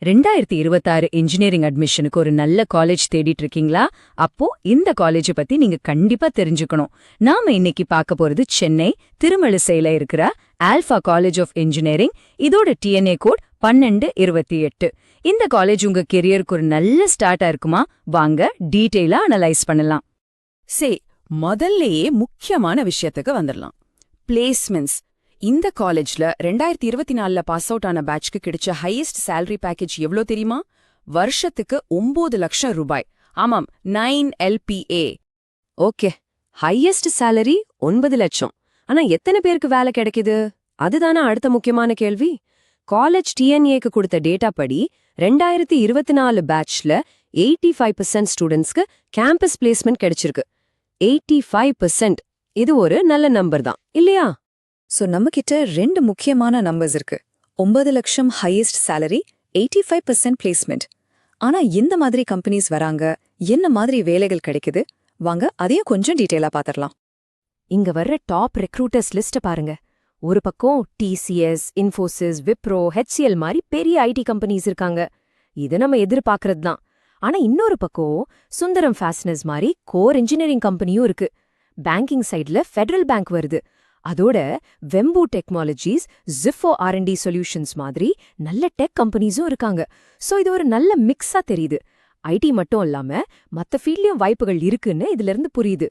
2026 engineering அட்மிஷனுக்கு ஒரு நல்ல காலேஜ் தேடிட்டு இருக்கீங்களா? அப்போ இந்த காலேஜ் பத்தி நீங்க கண்டிப்பா தெரிஞ்சுக்கணும். நாம இன்னைக்கு பார்க்க போறது சென்னை திருமழிசையில இருக்கிற ஆல்பா காலேஜ் ஆஃப் இன்ஜினியரிங். இதோட டிஎன்ஏ கோட் 1228. இந்த காலேஜ் உங்க கெரியருக்கு ஒரு நல்ல ஸ்டார்ட்டா இருக்குமா? வாங்க டீட்டெயிலா அனலைஸ் பண்ணலாம். முதல்லயே முக்கியமான விஷயத்துக்கு வந்துடலாம். பிளேஸ்மெண்ட்ஸ். இந்த காலேஜ்ல 2024ல பாஸ் அவுட் ஆன பேட்ச்க்கு கிடைச்ச ஹையஸ்ட் சேலரி பேக்கேஜ் எவ்ளோ தெரியுமா? வருஷத்துக்கு 9 லட்சம் ரூபாய். ஆமாம், 9 LPA. ஓகே, ஹையஸ்ட் சேலரி 9 லட்சம். ஆனா எத்தனை பேருக்கு வேலை கிடைக்குது? அதுதானே அடுத்த முக்கியமான கேள்வி. காலேஜ் டிஎன்ஏக்கு கொடுத்த டேட்டா படி 2024 பேட்ச்ல 85% ஸ்டூடெண்ட்ஸ்க்கு கேம்பஸ் பிளேஸ்மெண்ட் கிடைச்சிருக்கு. 85%. இது ஒரு நல்ல நம்பர் தான் இல்லையா? சோ நம்ம கிட்ட ரெண்டு முக்கியமான நம்பர்ஸ் இருக்கு. 9 லட்சம் ஹையஸ்ட் சேலரி, 85% பிளேஸ்மெண்ட். ஆனா இந்த மாதிரி கம்பெனிஸ் வராங்க, என்ன மாதிரி வேலைகள் கிடைக்குது? வாங்க அதையும் கொஞ்சம் டீட்டெயிலா பாத்திரலாம். இங்க வர்ற டாப் ரெக்ரூட்டர்ஸ் லிஸ்ட் பாருங்க. ஒரு பக்கம் TCS, இன்ஃபோசிஸ், விப்ரோ, HCL மாதிரி பெரிய ஐடி கம்பெனிஸ் இருக்காங்க. இது நம்ம எதிர்பார்க்கறது தான். ஆனா இன்னொரு பக்கம் சுந்தரம் ஃபாஸ்னர்ஸ் மாதிரி கோர் இன்ஜினியரிங் கம்பெனியும் இருக்கு. பேங்கிங் சைட்ல ஃபெடரல் பேங்க் வருது. அதோட வெம்பூ டெக்னாலஜிஸ், ஜிஃபோ R&D சொல்யூஷன்ஸ் மாதிரி நல்ல டெக் கம்பெனிஸும் இருக்காங்க. சோ இது ஒரு நல்ல மிக்ஸா தெரியுது. ஐடி மட்டும் இல்லாம மத்த ஃபீல்ட்லயும் வாய்ப்புகள் இருக்குன்னு இதுல இருந்து புரியுது.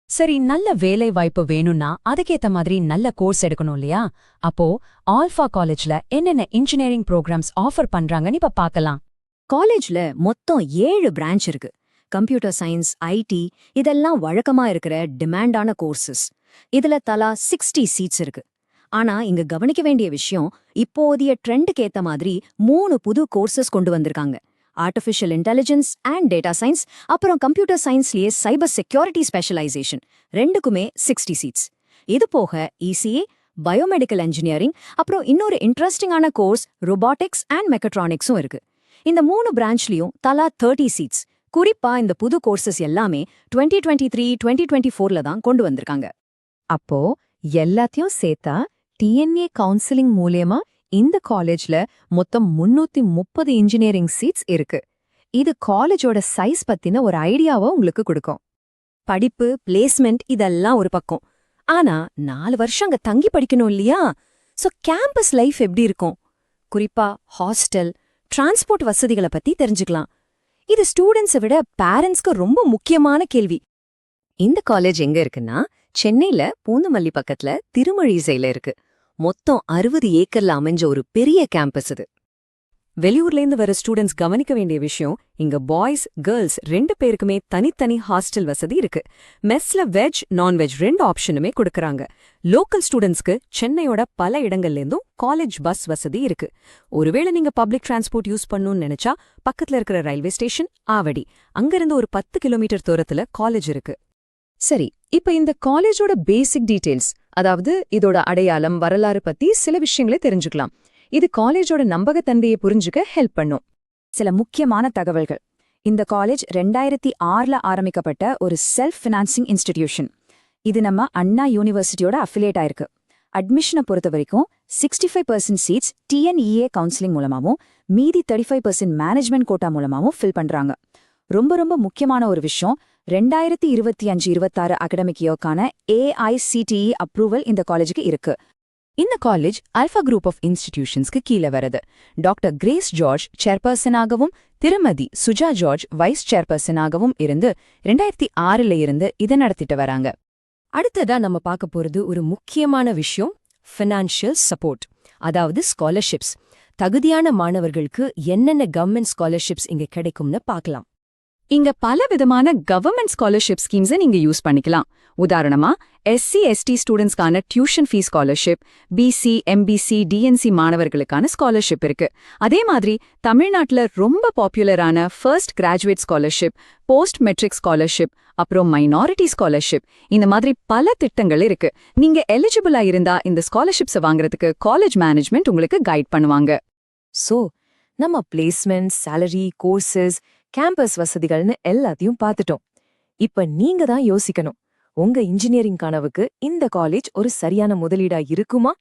சரி, நல்ல வேலை வாய்ப்பு வேணும்னா அதுக்கேத்த மாதிரி நல்ல கோர்ஸ் எடுக்கணும் இல்லையா? அப்போ ஆல்பா காலேஜ்ல என்னென்ன இன்ஜினியரிங் ப்ரோக்ராம்ஸ் ஆஃபர் பண்றாங்கன்னு இப்ப பார்க்கலாம். காலேஜ்ல மொத்தம் 7 பிரான்ச் இருக்கு. கம்ப்யூட்டர் சயின்ஸ், IT இதெல்லாம் வழக்கமா இருக்கிற டிமாண்டான கோர்சஸ். இதுல தலா 60 சீட்ஸ் இருக்கு. ஆனா இங்க கவனிக்க வேண்டிய விஷயம், இப்போதைய ட்ரெண்டுக்கு ஏத்த மாதிரி 3 புது கோர்சஸ் கொண்டு வந்திருக்காங்க. Artificial intelligence and data science, அப்புறம் கம்ப்யூட்டர் சயின்ஸ்லயே சைபர் செக்யூரிட்டி ஸ்பெஷலைசேஷன். ரெண்டுக்குமே 60 சீட்ஸ். இது போக ECA, பயோமெடிக்கல் இன்ஜினியரிங், அப்புறம் இன்னொரு இன்ட்ரெஸ்டிங்கான கோர்ஸ் ரொபாட்டிக்ஸ் அண்ட் மெக்கட்ரானிக்ஸும் இருக்கு. இந்த 3 பிரான்ச்லயும் தலா 30 சீட்ஸ். குறிப்பா இந்த புது கோர்சஸ் எல்லாமே 2023-2024ல தான் கொண்டு வந்திருக்காங்க. அப்போ எல்லாத்தையும் சேர்த்தா டிஎன்ஏ கவுன்சிலிங் மூலியமா இந்த காலேஜ்ல மொத்தம் 330 இன்ஜினியரிங் சீட்ஸ் இருக்கு. இது காலேஜோட சைஸ் பத்தின ஒரு ஐடியாவை உங்களுக்கு கொடுக்கும். படிப்பு, பிளேஸ்மெண்ட் இதெல்லாம் ஒரு பக்கம். ஆனா 4 வருஷம் அங்க தங்கி படிக்கணும் இல்லையா? சோ கேம்பஸ் லைஃப் எப்படி இருக்கும்? குறிப்பா ஹாஸ்டல், டிரான்ஸ்போர்ட் வசதிகளை பத்தி தெரிஞ்சுக்கலாம். இது ஸ்டூடெண்ட்ஸை விட பேரண்ட்ஸ்க்கு ரொம்ப முக்கியமான கேள்வி. இந்த காலேஜ் எங்க இருக்குன்னா சென்னையில பூந்தமல்லி பக்கத்துல திருமழிசையில இருக்கு. மொத்தம் 60 ஏக்கர்ல அமைஞ்ச ஒரு பெரிய கேம்பஸ் இது. வெளியூர்லேருந்து வர ஸ்டூடெண்ட்ஸ் கவனிக்க வேண்டிய விஷயம், இங்க பாய்ஸ் கேர்ள்ஸ் 2 பேருக்குமே தனித்தனி ஹாஸ்டல் வசதி இருக்கு. மெஸ்ல வெஜ் நான்வெஜ் 2 ஆப்ஷனுமே கொடுக்கறாங்க. லோக்கல் ஸ்டூடெண்ட்ஸ்க்கு சென்னையோட பல இடங்கள்லேருந்தும் காலேஜ் பஸ் வசதி இருக்கு. ஒருவேளை நீங்க பப்ளிக் டிரான்ஸ்போர்ட் யூஸ் பண்ணணும்னு நினைச்சா பக்கத்துல இருக்கிற ரயில்வே ஸ்டேஷன் ஆவடி, அங்கிருந்து ஒரு 10 கிலோமீட்டர் தூரத்துல காலேஜ் இருக்கு. சரி, இப்ப இந்த காலேஜோட பேசிக் டீடைல்ஸ், அதாவது இதோட அடையாளம், வரலாறு பத்தி சில விஷயங்களை தெரிஞ்சுக்கலாம். இது காலேஜோட நம்பகத்தன்மையை புரிஞ்சுக்க ஹெல்ப் பண்ணும். சில முக்கியமான தகவல்கள். இந்த காலேஜ் 2006ல ஆரம்பிக்கப்பட்ட ஒரு செல்ஃப் ஃபினான்சிங் இன்ஸ்டிடியூஷன். இது நம்ம அண்ணா யூனிவர்சிட்டியோட அஃபிலியேட் ஆயிருக்கு. அட்மிஷனை பொறுத்த வரைக்கும் 65% சீட்ஸ் TNEA கவுன்சிலிங் மூலமாவும் மீதி 35% மேனேஜ்மெண்ட் கோட்டா மூலமாவும் ஃபில் பண்றாங்க. ரொம்ப ரொம்ப முக்கியமான ஒரு விஷயம், 2025-26 அகடமிக் இயர்க்கான AICTE அப்ரூவல் இந்த காலேஜுக்கு இருக்கு. இந்த காலேஜ் அல்ஃபா குரூப் ஆஃப் இன்ஸ்டிடியூஷன்ஸ்க்கு கீழே வருது. டாக்டர் கிரேஸ் ஜார்ஜ் சேர்பர்சனாகவும் திருமதி சுஜா ஜார்ஜ் வைஸ் சேர்பர்சனாகவும் இருந்து 2006ல இருந்து இதை நடத்திட்டு வராங்க. அடுத்ததா நம்ம பார்க்க போறது ஒரு முக்கியமான விஷயம், ஃபினான்ஷியல் சப்போர்ட், அதாவது ஸ்காலர்ஷிப்ஸ். தகுதியான மாணவர்களுக்கு என்னென்ன கவர்மெண்ட் ஸ்காலர்ஷிப்ஸ் இங்க கிடைக்கும்னு பார்க்கலாம். இங்க பல விதமான கவர்மெண்ட் ஸ்காலர்ஷிப் ஸ்கீம்ஸை நீங்க யூஸ் பண்ணிக்கலாம். உதாரணமா SC/ST ஸ்டூடெண்ட்ஸ்க்கான tuition fee scholarship, BC, MBC, DNC மாணவர்களுக்கான ஸ்காலர்ஷிப் இருக்கு. அதே மாதிரி தமிழ்நாட்டுல ரொம்ப பாப்புலரான first graduate scholarship, post matric scholarship, அப்புறம் மைனாரிட்டி ஸ்காலர்ஷிப், இந்த மாதிரி பல திட்டங்கள் இருக்கு. நீங்க எலிஜிபிளா இருந்தா இந்த ஸ்காலர்ஷிப்ஸை வாங்குறதுக்கு காலேஜ் மேனேஜ்மெண்ட் உங்களுக்கு கைட் பண்ணுவாங்க. சோ நம்ம பிளேஸ்மெண்ட், சேலரி, கோர்சஸ், கேம்பஸ் வசதிகள்னு எல்லாத்தையும் பார்த்துட்டோம். இப்ப நீங்க தான் யோசிக்கணும், உங்க இன்ஜினியரிங் கனவுக்கு இந்த காலேஜ் ஒரு சரியான முதலீடா இருக்குமா?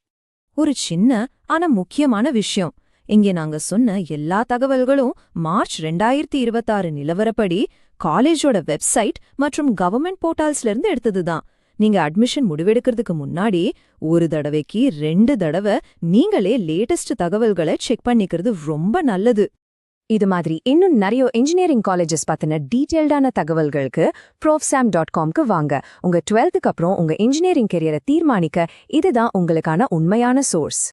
ஒரு சின்ன ஆனா முக்கியமான விஷயம், இங்கே நாங்க சொன்ன எல்லா தகவல்களும் மார்ச் 2026 நிலவரப்படி காலேஜோட வெப்சைட் மற்றும் கவர்மெண்ட் போர்ட்டல்ஸ்ல இருந்து எடுத்ததுதான். நீங்க அட்மிஷன் முடிவெடுக்கிறதுக்கு முன்னாடி ஒரு தடவைக்கு 2 தடவை நீங்களே லேட்டஸ்ட் தகவல்களை செக் பண்ணிக்கிறது ரொம்ப நல்லது. இது மாதிரி இன்னும் நிறைய இன்ஜினியரிங் காலேஜஸ் பத்தின டீடைல்டான தகவல்களுக்கு profsam.comக்கு வாங்க. உங்க 12th அப்புறம் உங்க இன்ஜினியரிங் கெரியரை தீர்மானிக்க இதுதான் உங்களுக்கான உண்மையான சோர்ஸ்.